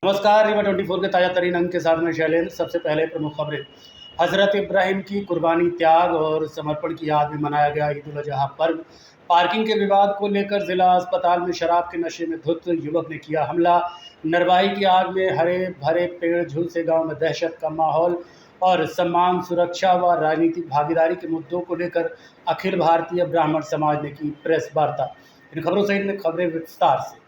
नमस्कार, रीवा 24 के ताज़ा तरीन अंक के साथ में शैलेंद्र। सबसे पहले प्रमुख खबरें। हज़रत इब्राहिम की कुर्बानी, त्याग और समर्पण की याद में मनाया गया ईद उल अज़हा पर्व। पार्किंग के विवाद को लेकर जिला अस्पताल में शराब के नशे में धुत युवक ने किया हमला। नरवाई की आग में हरे भरे पेड़ झुलसे गांव में दहशत का माहौल। और सम्मान, सुरक्षा व राजनीतिक भागीदारी के मुद्दों को लेकर अखिल भारतीय ब्राह्मण समाज ने की प्रेस वार्ता। इन खबरों सहित खबरें विस्तार से।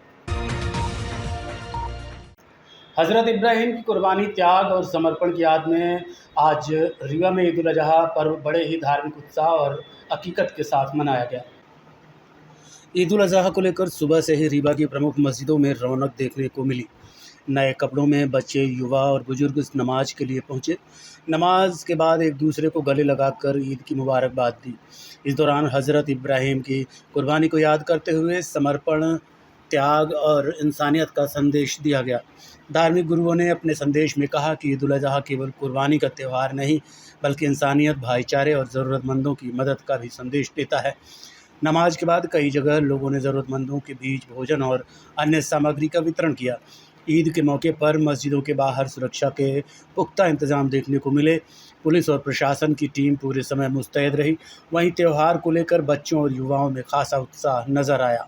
हज़रत इब्राहिम की कुर्बानी, त्याग और समर्पण की याद में आज रीवा में ईद उल अज़हा पर्व बड़े ही धार्मिक उत्साह और अकीकत के साथ मनाया गया। ईद उल अज़हा को लेकर सुबह से ही रीवा की प्रमुख मस्जिदों में रौनक देखने को मिली। नए कपड़ों में बच्चे, युवा और बुजुर्ग नमाज के लिए पहुंचे। नमाज के बाद एक दूसरे को गले लगाकर ईद की मुबारकबाद दी। इस दौरान हज़रत इब्राहिम की कुर्बानी को याद करते हुए समर्पण, त्याग और इंसानियत का संदेश दिया गया। धार्मिक गुरुओं ने अपने संदेश में कहा कि ईद उल अज़हा केवल कुर्बानी का त्यौहार नहीं, बल्कि इंसानियत, भाईचारे और ज़रूरतमंदों की मदद का भी संदेश देता है। नमाज के बाद कई जगह लोगों ने ज़रूरतमंदों के बीच भोजन और अन्य सामग्री का वितरण किया। ईद के मौके पर मस्जिदों के बाहर सुरक्षा के पुख्ता इंतजाम देखने को मिले। पुलिस और प्रशासन की टीम पूरे समय मुस्तैद रही। वहीं त्यौहार को लेकर बच्चों और युवाओं में खासा उत्साह नजर आया।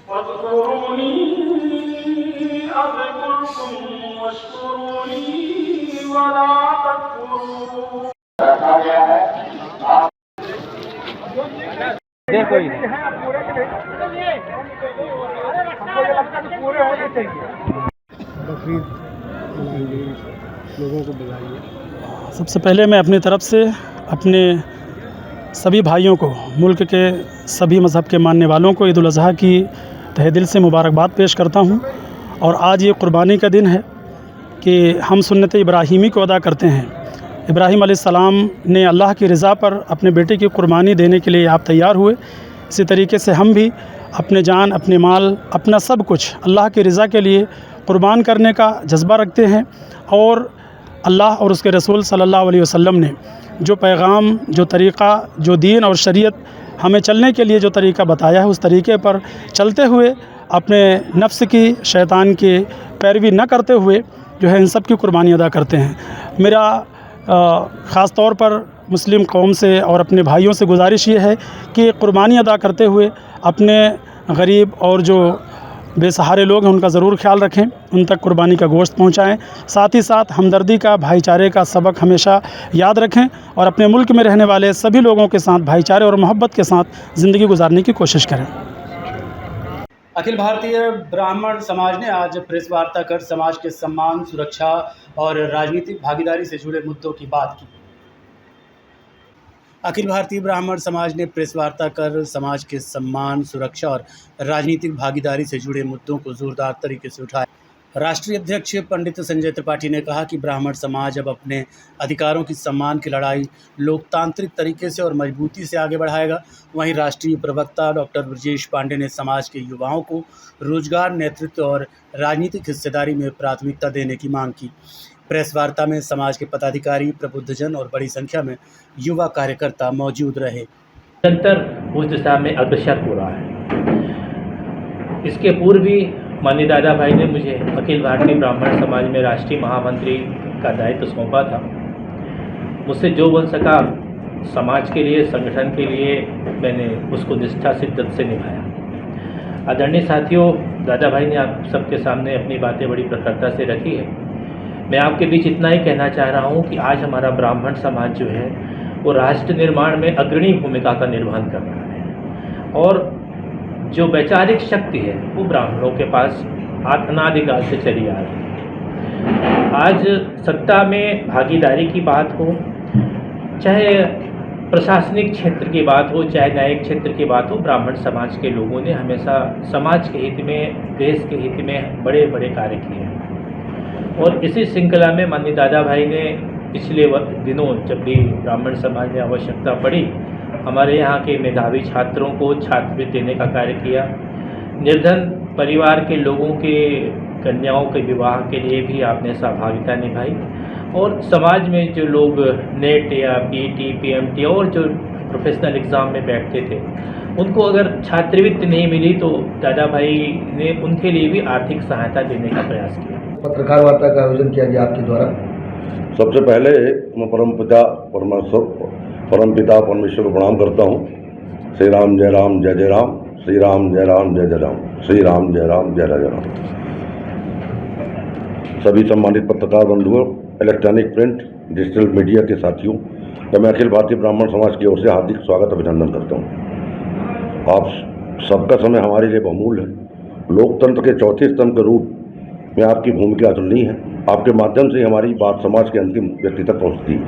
वाज़कुरूनी अज़कुरकुम वश्कुरूनी वला तकफुरून। रखा गया है देखो ही पूरे होने चाहिए। बकरीद लोगों को बुलाइए। सबसे पहले मैं अपनी तरफ से अपने सभी भाइयों को, मुल्क के सभी मज़हब के मानने वालों को ईद उल अज़हा की तहे दिल से मुबारकबाद पेश करता हूँ। और आज ये कुर्बानी का दिन है कि हम सुन्नत इब्राहीमी को अदा करते हैं। इब्राहीम अलैहिस्सलाम ने अल्लाह की रज़ा पर अपने बेटे की कुर्बानी देने के लिए आप तैयार हुए। इसी तरीके से हम भी अपने जान, अपने माल, अपना सब कुछ अल्लाह की रज़ा के लिए कुर्बान करने का जज्बा रखते हैं। और अल्लाह और उसके रसूल सल्लल्लाहु अलैहि वसल्लम ने जो पैगाम, जो तरीक़ा, जो दीन और शरीयत हमें चलने के लिए जो तरीक़ा बताया है, उस तरीक़े पर चलते हुए अपने नफ्स की, शैतान की पैरवी न करते हुए जो है इन सब की कुर्बानी अदा करते हैं। मेरा ख़ास तौर पर मुस्लिम कौम से और अपने भाइयों से गुजारिश ये है कि कुर्बानी अदा करते हुए अपने गरीब और जो बेसहारे लोग हैं उनका ज़रूर ख्याल रखें, उन तक कुर्बानी का गोश्त पहुंचाएं। साथ ही साथ हमदर्दी का, भाईचारे का सबक हमेशा याद रखें और अपने मुल्क में रहने वाले सभी लोगों के साथ भाईचारे और मोहब्बत के साथ ज़िंदगी गुजारने की कोशिश करें। अखिल भारतीय ब्राह्मण समाज ने आज प्रेस वार्ता कर समाज के सम्मान, सुरक्षा और राजनीतिक भागीदारी से जुड़े मुद्दों की बात की। अखिल भारतीय ब्राह्मण समाज ने प्रेस वार्ता कर समाज के सम्मान, सुरक्षा और राजनीतिक भागीदारी से जुड़े मुद्दों को जोरदार तरीके से उठाया। राष्ट्रीय अध्यक्ष पंडित संजय त्रिपाठी ने कहा कि ब्राह्मण समाज अब अपने अधिकारों की सम्मान की लड़ाई लोकतांत्रिक तरीके से और मजबूती से आगे बढ़ाएगा। वहीं राष्ट्रीय प्रवक्ता डॉक्टर ब्रजेश पांडे ने समाज के युवाओं को रोजगार, नेतृत्व और राजनीतिक हिस्सेदारी में प्राथमिकता देने की मांग की। प्रेस वार्ता में समाज के पदाधिकारी, प्रबुद्धजन और बड़ी संख्या में युवा कार्यकर्ता मौजूद रहे। निरंतर उस दिशा में अग्रसर हो रहा है। इसके पूर्व भी माननीय दादा भाई ने मुझे अखिल भारतीय ब्राह्मण समाज में राष्ट्रीय महामंत्री का दायित्व सौंपा था। मुझसे जो बन सका समाज के लिए, संगठन के लिए मैंने उसको निष्ठा शिद्दत से निभाया। आदरणीय साथियों, दादा भाई ने आप सबके सामने अपनी बातें बड़ी प्रखरता से रखी है। मैं आपके बीच इतना ही कहना चाह रहा हूँ कि आज हमारा ब्राह्मण समाज जो है वो राष्ट्र निर्माण में अग्रणी भूमिका का निर्वहन कर रहा है। और जो वैचारिक शक्ति है वो ब्राह्मणों के पास अनादिकाल से चली आ रही है। आज सत्ता में भागीदारी की बात हो, चाहे प्रशासनिक क्षेत्र की बात हो, चाहे न्यायिक क्षेत्र की बात हो, ब्राह्मण समाज के लोगों ने हमेशा समाज के हित में, देश के हित में बड़े बड़े कार्य किए हैं। और इसी श्रृंखला में माननीय दादा भाई ने पिछले दिनों जब भी ब्राह्मण समाज में आवश्यकता पड़ी, हमारे यहाँ के मेधावी छात्रों को छात्रवृत्ति देने का कार्य किया। निर्धन परिवार के लोगों के कन्याओं के विवाह के लिए भी आपने सहभागिता निभाई और समाज में जो लोग नेट या पीटी, पीएमटी और जो प्रोफेशनल एग्ज़ाम में बैठते थे उनको अगर छात्रवृत्ति नहीं मिली तो दादा भाई ने उनके लिए भी आर्थिक सहायता देने का प्रयास किया। पत्रकार वार्ता का आयोजन किया गया आपके द्वारा। सबसे पहले मैं परमपिता परमेश्वर को प्रणाम करता हूँ। श्री राम जय राम जय जय राम, श्री राम जय राम जय जय राम, श्री राम जय राम जय जय राम। सभी सम्मानित पत्रकार बंधुओं, इलेक्ट्रॉनिक प्रिंट डिजिटल मीडिया के साथियों का मैं अखिल भारतीय ब्राह्मण समाज की ओर से हार्दिक स्वागत अभिनंदन करता हूँ। आप सबका समय हमारे लिए बहुमूल्य है। लोकतंत्र के चौथे स्तंभ के रूप में आपकी भूमिका अतुलनीय है। आपके माध्यम से हमारी बात समाज के अंतिम व्यक्ति तक पहुँचती है।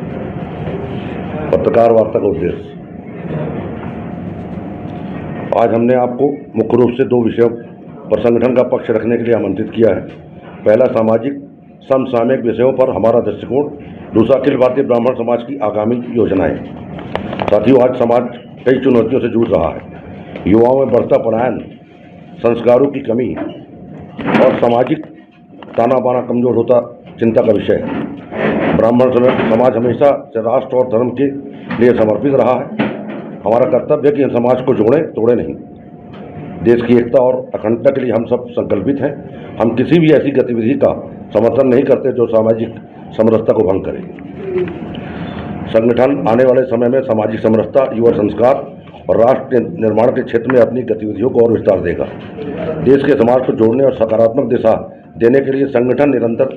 पत्रकार वार्ता का उद्देश्य, आज हमने आपको मुख्य रूप से 2 विषयों पर संगठन का पक्ष रखने के लिए आमंत्रित किया है। पहला, सामाजिक समसामयिक विषयों पर हमारा दृष्टिकोण, दूसरा अखिल भारतीय ब्राह्मण समाज की आगामी योजनाएं। साथियों, आज समाज कई चुनौतियों से जूझ रहा है। युवाओं में बढ़ता पलायन, संस्कारों की कमी और सामाजिक ताना बाना कमजोर होता चिंता का विषय है। ब्राह्मण समाज हमेशा से राष्ट्र और धर्म के लिए समर्पित रहा है। हमारा कर्तव्य है कि इन समाज को जोड़ें, तोड़े नहीं। देश की एकता और अखंडता के लिए हम सब संकल्पित हैं। हम किसी भी ऐसी गतिविधि का समर्थन नहीं करते जो सामाजिक समरसता को भंग करे। संगठन आने वाले समय में सामाजिक समरसता, युवा संस्कार और राष्ट्र निर्माण के क्षेत्र में अपनी गतिविधियों को और विस्तार देगा। देश के समाज को जोड़ने और सकारात्मक दिशा देने के लिए संगठन निरंतर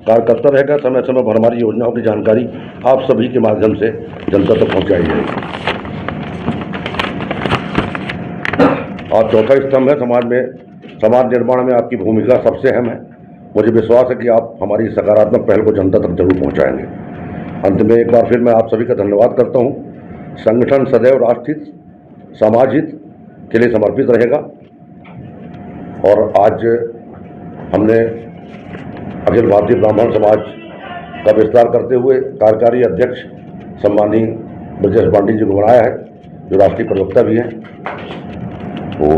कार्य करता रहेगा। समय समय पर हमारी योजनाओं की जानकारी आप सभी के माध्यम से जनता तक पहुंचाई जाएगी। और चौथा स्तंभ है समाज निर्माण में आपकी भूमिका सबसे अहम है। मुझे विश्वास है कि आप हमारी सकारात्मक पहल को जनता तक जरूर पहुंचाएंगे। अंत में एक बार फिर मैं आप सभी का धन्यवाद करता हूं। संगठन सदैव राष्ट्रहित, समाज हित के लिए समर्पित रहेगा। और आज हमने अखिल भारतीय ब्राह्मण समाज का विस्तार करते हुए कार्यकारी अध्यक्ष सम्माननीय ब्रजेश पांडे जी को बनाया है, जो राष्ट्रीय प्रवक्ता भी हैं। वो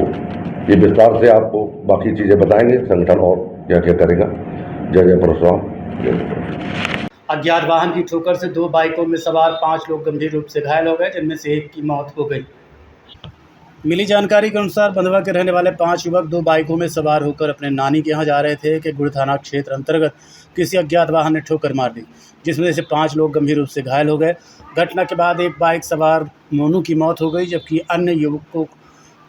ये विस्तार से आपको बाकी चीज़ें बताएंगे, संगठन और क्या क्या करेगा। जय जय परशुराम, जय जय। अज्ञात वाहन की ठोकर से 2 बाइकों में सवार 5 लोग गंभीर रूप से घायल हो गए, जिनमें से एक की मौत हो गई। मिली जानकारी के अनुसार बंधवा के रहने वाले 5 युवक 2 बाइकों में सवार होकर अपने नानी के यहाँ जा रहे थे कि गुड़ थाना क्षेत्र अंतर्गत किसी अज्ञात वाहन ने ठोकर मार दी, जिसमें से 5 लोग गंभीर रूप से घायल हो गए। घटना के बाद एक बाइक सवार मोनू की मौत हो गई, जबकि अन्य युवकों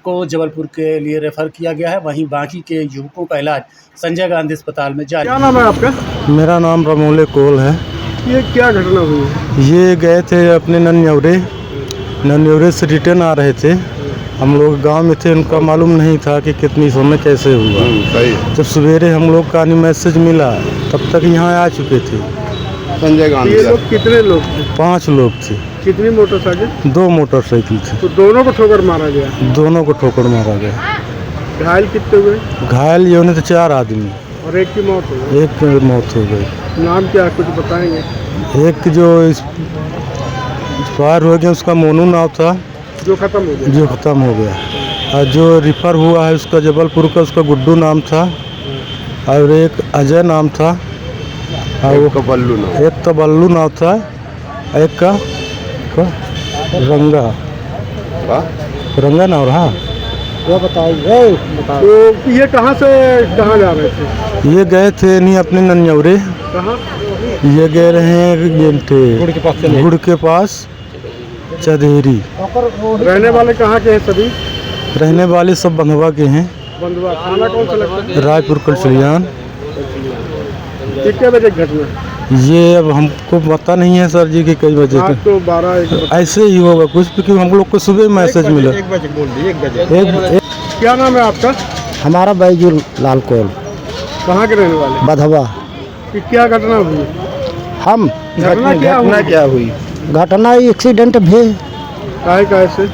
को जबलपुर के लिए रेफर किया गया है। वहीं बाकी के युवकों का इलाज संजय गांधी अस्पताल में जारी। क्या नाम है आपका? मेरा नाम रमोले कोल है। ये क्या घटना हुई है? ये गए थे अपने नन्यौरे से रिटर्न आ रहे थे। हम लोग गांव में थे, उनका मालूम नहीं था कि कितनी समय कैसे हुआ। जब सवेरे हम लोग का मैसेज मिला तब तक यहाँ आ चुके थे। संजय गांधी। ये लोग कितने लोग थे? 5 लोग थे। कितनी मोटरसाइकिल? 2 मोटरसाइकिल थे। तो दोनों को ठोकर मारा गया? दोनों को ठोकर मारा गया। घायल कितने हुए? घायल ये होने थे 4 आदमी और एक की मौत हो गई। एक की मौत हो गई। नाम क्या कुछ बताएंगे? एक जो एक्सपायर हो गया उसका मोनू नाम था, जो खत्म हो गया। और जो रिफर हुआ है उसका जबलपुर का, उसका गुड्डू नाम था और एक अजय नाम था और एक तो बल्लू नाम था, एक का रंगा नाम रहा। वो बताइए। तो ये कहाँ से कहाँ जा रहे थे? ये गए थे नहीं अपने नन्यौरे। कहाँ? ये गए रहे गुड़ के पास चदेरी। रहने वाले कहाँ के हैं सभी? रहने वाले सब बंधवा के हैं। बंधवा। थाना कौन सा लगता है? रायपुर कलचलियान। कितने बजे घटना? ये अब हमको पता नहीं है सर जी कि कई बजे तो 12-1 ऐसे ही होगा कुछ, क्योंकि हम लोग को सुबह मैसेज मिला। 1 बजे बोल दिए। 1 बजे। क्या नाम है आपका? हमारा बैजू लाल कोल। कहाँ के रहने वाले? बधवा। कि क्या घटना हुई? हम घटना क्या हुई? घटना एक्सीडेंट भी काहे से?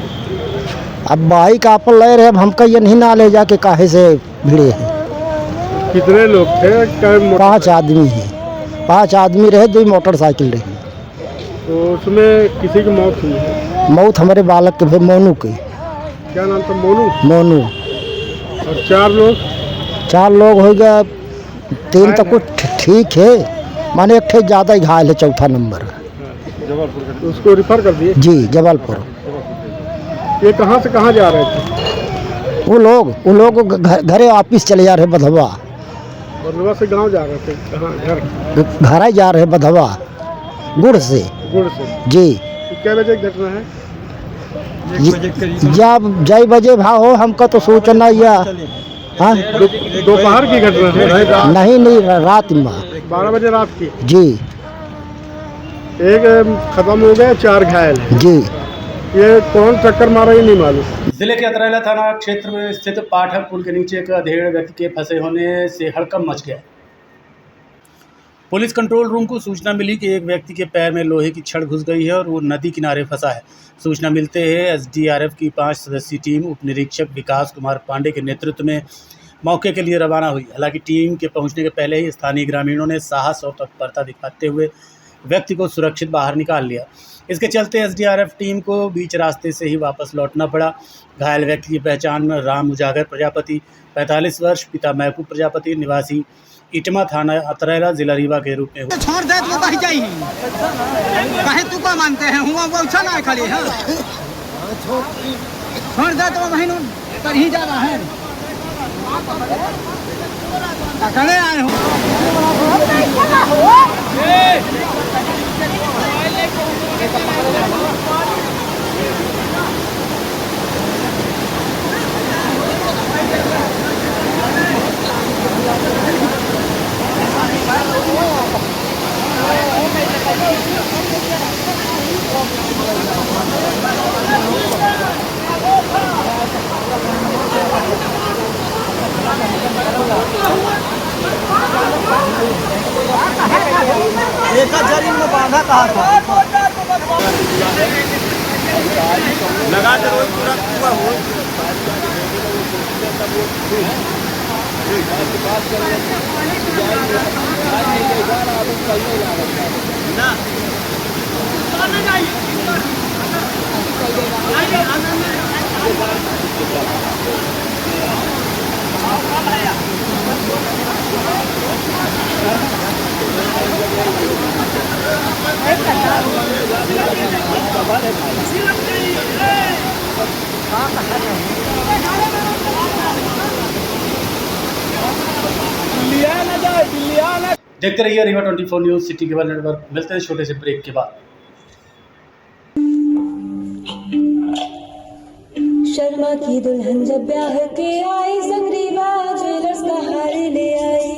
अब बाइक आप ले रहे, अब हमका ये नहीं ना ले जाके काहे से भिड़े हैं। कितने लोग थे? 5 आदमी हैं। 5 आदमी रहे, 2 मोटरसाइकिल रही। तो उसमें किसी की मौत हुई है? मौत हमारे बालक के भी, मोनू की। क्या नाम था? मोनू। मोनू। और 4 लोग? 4 लोग हो गया, 3 तो कुछ ठीक है, माने एक ठे ज़्यादा ही घायल है, चौथा नंबर। उसको रिफर कर दिए। जी जबलपुर। ये कहाँ से कहाँ जा रहे थे? वो लोग घरे वापिस चले जा रहे बधवा। बधवा से गांव जा रहे थे? कहाँ घर? घर ही जा रहे बधवा गुड़ से। गुड़ से जी। क्या बजे की घटना है? जब जय बजे भाव हो, हमको तो सूचना या हाँ दोपहर की घटना है? नहीं रात में 12 बजे रात की। जी। एक खत्म हो गया, 4 घायल हैं। जी। ये कौन टक्कर मारा ये नहीं मालूम। जिले के अतरैला थाना क्षेत्र में स्थित पाठक पुल के नीचे एक अधेड़ व्यक्ति के फंसे होने से हड़कंप मच गया। पुलिस कंट्रोल रूम को सूचना मिली कि एक व्यक्ति के पैर में लोहे की छड़ घुस गई है और वो नदी किनारे फंसा है। सूचना मिलते ही एसडीआरएफ की 5 सदस्यीय टीम उप निरीक्षक विकास कुमार पांडे के नेतृत्व में मौके के लिए रवाना हुई। हालांकि टीम के पहुंचने के पहले ही स्थानीय ग्रामीणों ने साहस और तत्परता दिखाते हुए व्यक्ति को सुरक्षित बाहर निकाल लिया। इसके चलते एसडीआरएफ टीम को बीच रास्ते से ही वापस लौटना पड़ा। घायल व्यक्ति की पहचान राम उजागर प्रजापति 45 वर्ष, पिता महबूब प्रजापति, निवासी इटमा थाना अतरैला, जिला रीवा के रूप में हुआ। छोड़ दे तो कहीं जाई कहे तू का मानते हैं हुआ वो अच्छा ना खाली है। छोड़ दे तो वहीं कहीं जा रहा है। पकड़े आए हो एक जरीन में बांधा कहा था लगा दे रोज पूरा हुआ हो ना देखते रहिए Rewa 24 news city cable network. मिलते हैं छोटे से ब्रेक के बाद। शर्मा की दुल्हन जब ब्याह के आई, संगरीबा ज्वेलर्स का हार ले आई।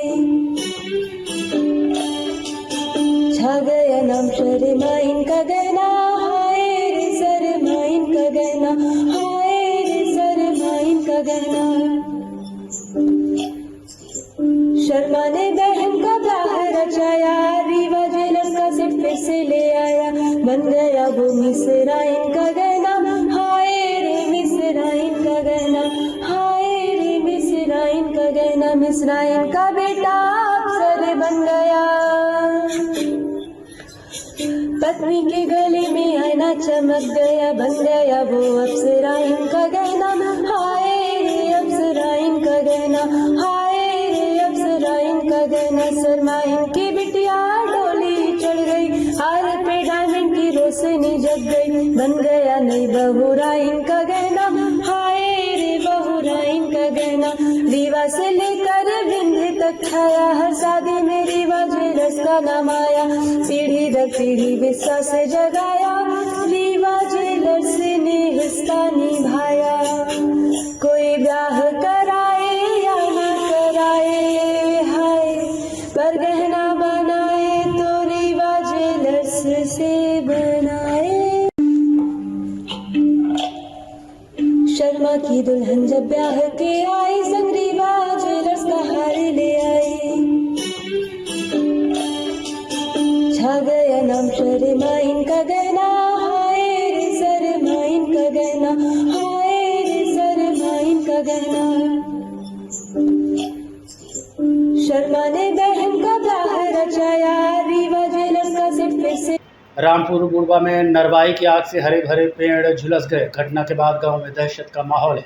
छा गया नाम शर्मा इनका गहना, हाय रे शर्मा इनका गहना, हाय रे शर्मा इनका गहना। शर्मा ने बहन का ब्याह रचाया, रीवा ज्वेलर्स का सेट फिर से ले आया। बन गया वो मिसरा इनका गहना, हाय रे मिसरा इनका गहना, हाय रे मिसरा इनका गहना। मिसरा इनका बेटा अफसर बन गया, पत्नी के गले में आईना चमक गया। बन गया वो अप्सरा इनका गहना, हाय रे अप्सरा इनका गहना, हाय रे अप्सरा इनका गहना। शर्मा इनकी बिटिया डोली चढ़ गई, हार पे डायमंड की रोशनी जग गई। बन गया नई बहुरा इनका गहना, हाय रे बहुरा इनका गहना। रीवा से लेकर विंध्य तक छाया, हर शादी में रीवा ज्वेलर्स का नाम आया। पीढ़ी दर पीढ़ी विश्वास से जगाया, रीवा ज्वेलर्स ने हिस्सा निभाया। कोई ब्याह कराए या न कराए, हाय पर गहना बनाए तो रीवा ज्वेलर्स से बनाए। शर्मा की दुल्हन जब ब्याह के आई, संगरीबा ज्वेलर्स का हार ले आई। छा गया नाम शर्मा इनका गहना, हाय रे शर्मा इनका गहना, हाय रे शर्मा इनका गहना। शर्मा ने बहन का ब्याह रचाया, रीवा ज्वेलर्स का सेट फिर से। रामपुर बुड़वा में नरवाई की आग से हरे भरे पेड़ झुलस गए। घटना के बाद गांव में दहशत का माहौल है।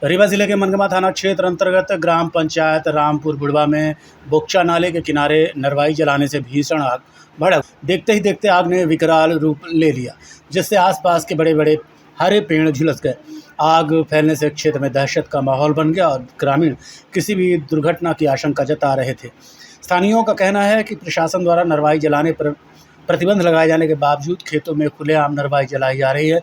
रीवा जिले के मनगमा थाना क्षेत्र अंतर्गत ग्राम पंचायत रामपुर बुढ़वा में बोक्चा नाले के किनारे नरवाई जलाने से भीषण आग भड़क। देखते ही देखते आग ने विकराल रूप ले लिया, जिससे आसपास के बड़े बड़े हरे पेड़ झुलस गए। आग फैलने से क्षेत्र में दहशत का माहौल बन गया और ग्रामीण किसी भी दुर्घटना की आशंका जता रहे थे। स्थानीयों का कहना है कि प्रशासन द्वारा नरवाई जलाने पर प्रतिबंध लगाए जाने के बावजूद खेतों में खुलेआम नरवाई जलाई जा रही है,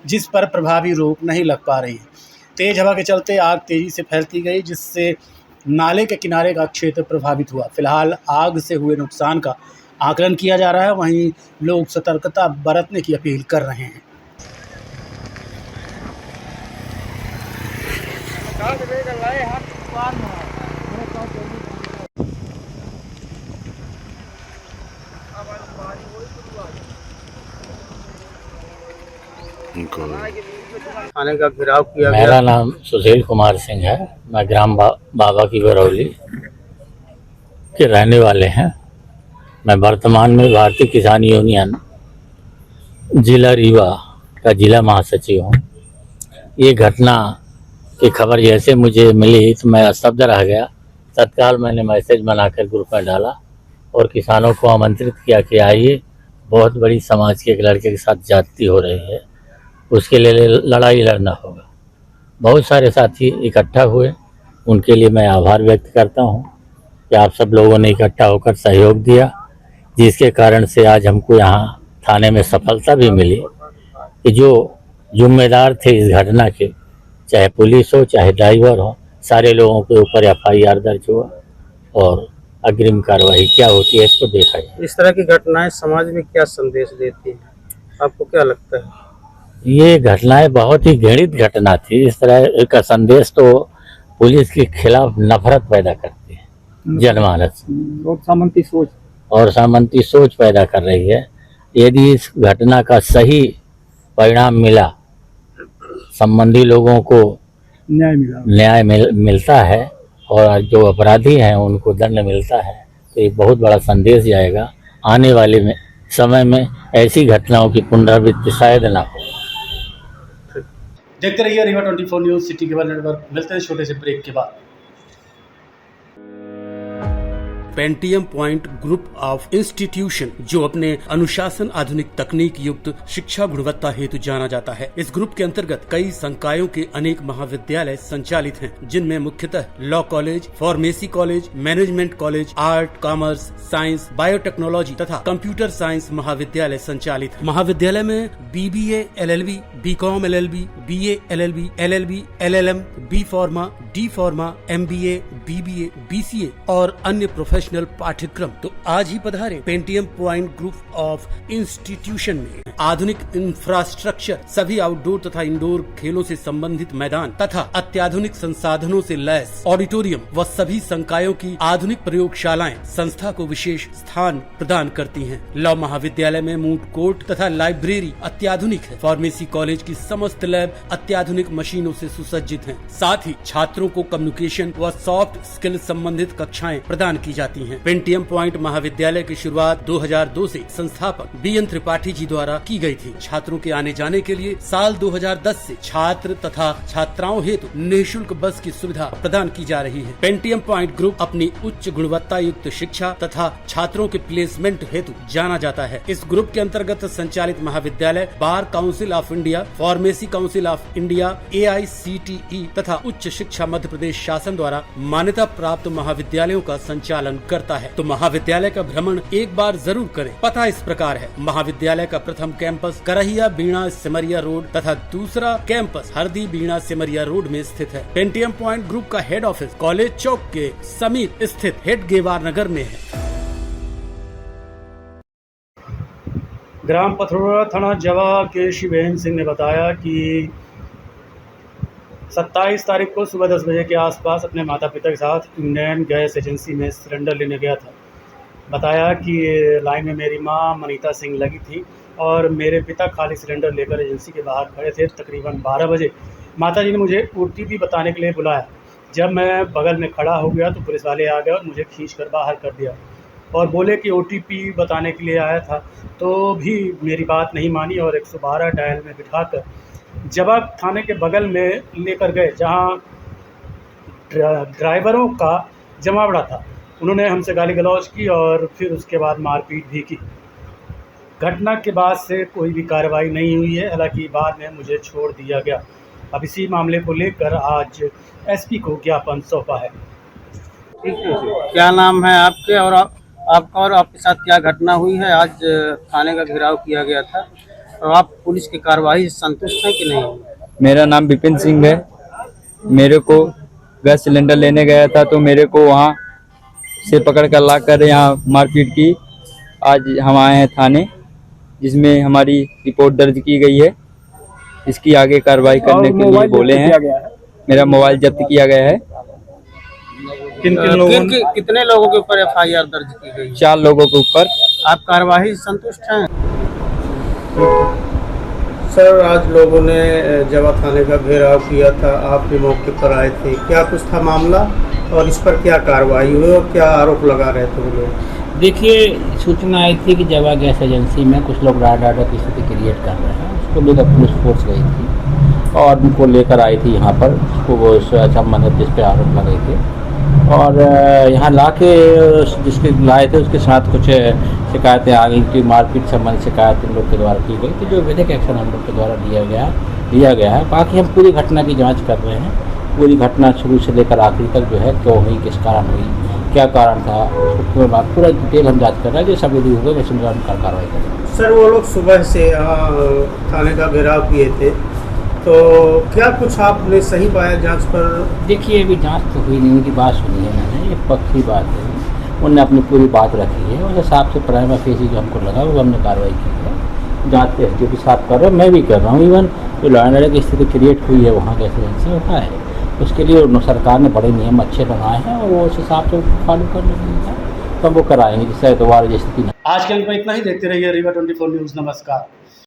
जिस पर प्रभावी रोक नहीं लग पा रही है। तेज हवा के चलते आग तेजी से फैलती गई, जिससे नाले के किनारे का क्षेत्र प्रभावित हुआ। फिलहाल आग से हुए नुकसान का आकलन किया जा रहा है, वहीं लोग सतर्कता बरतने की अपील कर रहे हैं। थाने का घेराव किया गया। मेरा नाम सुशील कुमार सिंह है। मैं ग्राम बाबा की बरौली के रहने वाले हैं। मैं वर्तमान में भारतीय किसान यूनियन जिला रीवा का जिला महासचिव हूँ। ये घटना की खबर जैसे मुझे मिली तो मैं स्तब्ध रह गया। तत्काल मैंने मैसेज बनाकर ग्रुप में डाला और किसानों को आमंत्रित किया कि आइए, बहुत बड़ी समाज के एक लड़के के साथ ज्यादती हो रही है, उसके लिए लड़ाई लड़ना होगा। बहुत सारे साथी इकट्ठा हुए, उनके लिए मैं आभार व्यक्त करता हूं कि आप सब लोगों ने इकट्ठा होकर सहयोग दिया, जिसके कारण से आज हमको यहां थाने में सफलता भी मिली कि जो जिम्मेदार थे इस घटना के, चाहे पुलिस हो चाहे ड्राइवर हो, सारे लोगों के ऊपर FIR दर्ज हुआ और अग्रिम कार्रवाई क्या होती है इसको देखा जाए। इस तरह की घटनाएं समाज में क्या संदेश देती हैं, आपको क्या लगता है? ये घटनाएं बहुत ही घृणित घटना थी। इस तरह का संदेश तो पुलिस के खिलाफ नफरत पैदा करती है जनमानस और सामंती सोच पैदा कर रही है। यदि इस घटना का सही परिणाम मिला, संबंधी लोगों को न्याय मिलता है और जो अपराधी हैं उनको दंड मिलता है, तो ये बहुत बड़ा संदेश जाएगा। आने वाले समय में ऐसी घटनाओं की पुनरावृत्ति शायद ना हो। देखते रहिए Rewa 24 news city cable network. मिलते हैं छोटे से ब्रेक के बाद। Pentium point group of institution, जो अपने अनुशासन, आधुनिक तकनीक युक्त शिक्षा गुणवत्ता हेतु जाना जाता है। इस ग्रुप के अंतर्गत कई संकायों के अनेक महाविद्यालय संचालित हैं, जिनमें मुख्यतः law college, pharmacy college, management college, art, commerce, science, biotechnology तथा कंप्यूटर साइंस महाविद्यालय संचालित है। महाविद्यालय में BBA, LLB, BCom LLB, BA LLB, LLB, LLM, B Pharma, D Pharma, MBA, BBA, BCA और अन्य प्रोफेशनल पाठ्यक्रम। तो आज ही पधारें Pentium point group of institution में। आधुनिक इंफ्रास्ट्रक्चर, सभी आउटडोर तथा इंडोर खेलों से संबंधित मैदान तथा अत्याधुनिक संसाधनों से लैस ऑडिटोरियम व सभी संकायों की आधुनिक प्रयोगशालाएं संस्था को विशेष स्थान प्रदान करती हैं। लॉ महाविद्यालय में मूट कोर्ट तथा लाइब्रेरी अत्याधुनिक है। फार्मेसी कॉलेज की समस्त लैब अत्याधुनिक मशीनों से सुसज्जित हैं। साथ ही छात्रों को कम्युनिकेशन व सॉफ्ट स्किल संबंधित कक्षाएं प्रदान की जाती हैं। पेंटियम पॉइंट महाविद्यालय की शुरुआत 2002 से संस्थापक BN त्रिपाठी जी द्वारा की गई थी। छात्रों के आने जाने के लिए साल 2010 से छात्र तथा छात्राओं हेतु निःशुल्क बस की सुविधा प्रदान की जा रही है। पेंटियम पॉइंट ग्रुप अपनी उच्च गुणवत्ता युक्त शिक्षा तथा छात्रों के प्लेसमेंट हेतु जाना जाता है। इस ग्रुप के अंतर्गत संचालित महाविद्यालय bar council of India, pharmacy council of India, AICTE तथा उच्च शिक्षा मध्य प्रदेश शासन द्वारा मान्यता प्राप्त महाविद्यालयों का संचालन करता है। तो महाविद्यालय का भ्रमण एक बार जरूर करें। पता इस प्रकार है: महाविद्यालय का प्रथम कैंपस करहिया बीणा सिमरिया रोड तथा दूसरा कैंपस हरदी बीणा सिमरिया रोड में स्थित है। पेंटियम पॉइंट ग्रुप का हेड ऑफिस कॉलेज चौक के समीप स्थित हेड गेवार नगर में है। ग्राम पथरोड़ा थाना जवा के शिवेंद्र सिंह ने बताया कि 27 तारीख को सुबह 10 बजे के आसपास अपने माता पिता के साथ इंडियन गैस एजेंसी में सिलेंडर लेने गया था। बताया कि लाइन में मेरी मां मनीता सिंह लगी थी और मेरे पिता खाली सिलेंडर लेकर एजेंसी के बाहर खड़े थे। तकरीबन 12 बजे माताजी ने मुझे OTP बताने के लिए बुलाया। जब मैं बगल में खड़ा हो गया तो पुलिस वाले आ गए और मुझे खींचकर बाहर कर दिया और बोले कि OTP बताने के लिए आया था, तो भी मेरी बात नहीं मानी और 112 डायल में बिठाकर जबा थाने के बगल में लेकर गए, जहां ड्राइवरों का जमावड़ा था। उन्होंने हमसे गाली गलौज की और फिर उसके बाद मारपीट भी की। घटना के बाद से कोई भी कार्रवाई नहीं हुई है, हालांकि बाद में मुझे छोड़ दिया गया। अब इसी मामले को लेकर आज एसपी को ज्ञापन सौंपा है। क्या नाम है आपके और आपका और आपके साथ क्या घटना हुई है? आज थाने का घेराव किया गया था और आप पुलिस की कार्रवाई से संतुष्ट हैं कि नहीं? मेरा नाम विपिन सिंह है। मेरे को गैस सिलेंडर लेने गया था तो मेरे को वहाँ से पकड़ कर ला कर यहाँ मारपीट की। आज हम आए हैं थाने, जिसमें हमारी रिपोर्ट दर्ज की गई है। इसकी आगे कार्रवाई करने के लिए बोले हैं। मेरा मोबाइल जब्त किया गया है। कितने लोगों के ऊपर FIR दर्ज की गई? 4 लोगों के ऊपर। आप कार्रवाई से संतुष्ट हैं? सर, आज लोगों ने जवा थाने का घेराव किया था, आप भी मौके पर आए थे, क्या कुछ था मामला और इस पर क्या कार्रवाई हुई और क्या आरोप लगा रहे थे वो लोग? देखिए, सूचना आई थी कि जवा गैस एजेंसी में कुछ लोग डाटा की स्थिति क्रिएट कर रहे हैं। उसको लेकर पुलिस फोर्स गई थी और उनको लेकर आई थी यहाँ पर। उसको वो संबंधित जिस पे आरोप लगाए थे और यहाँ ला के जिसके लाए थे उसके साथ कुछ शिकायतें आ गई थी। मारपीट संबंधी शिकायत इन लोग के द्वारा की गई थी, जो विधिक एक्शन हम लोग के द्वारा लिया गया है। बाकी हम पूरी घटना की जांच कर रहे हैं। पूरी घटना शुरू से लेकर आखिरी तक जो है क्यों हुई, किस कारण हुई, क्या कारण था, उसके बाद पूरा डिटेल हम जांच कर रहे हैं। जो सब विधि होगा वैसे हम कार्रवाई करेंगे। सर, वो लोग सुबह से थाने का घेराव किए थे, तो क्या कुछ आपने सही पाया जांच पर? देखिए, अभी जांच तो हुई नहीं, उनकी बात सुनी है मैंने, ये पक्की बात है। उन्होंने अपनी पूरी बात रखी है, उस हिसाब से प्राइमा फेसी जो हमको लगा वो हमने कार्रवाई की है। जांच के SDO भी साफ कर रहे हैं, मैं भी कर रहा हूँ। इवन जो लॉ एंड ऑर्डर की स्थिति क्रिएट हुई है वहाँ गैस एजेंसी होता है, उसके लिए सरकार ने बड़े नियम अच्छे बनाए हैं और वो उस हिसाब से फॉलो करने के लिए तो हम वो कराएंगे, जिससे दोबारा ये स्थिति। आज के अंक में इतना ही। देखते रहिए रीवा 24 न्यूज़। नमस्कार।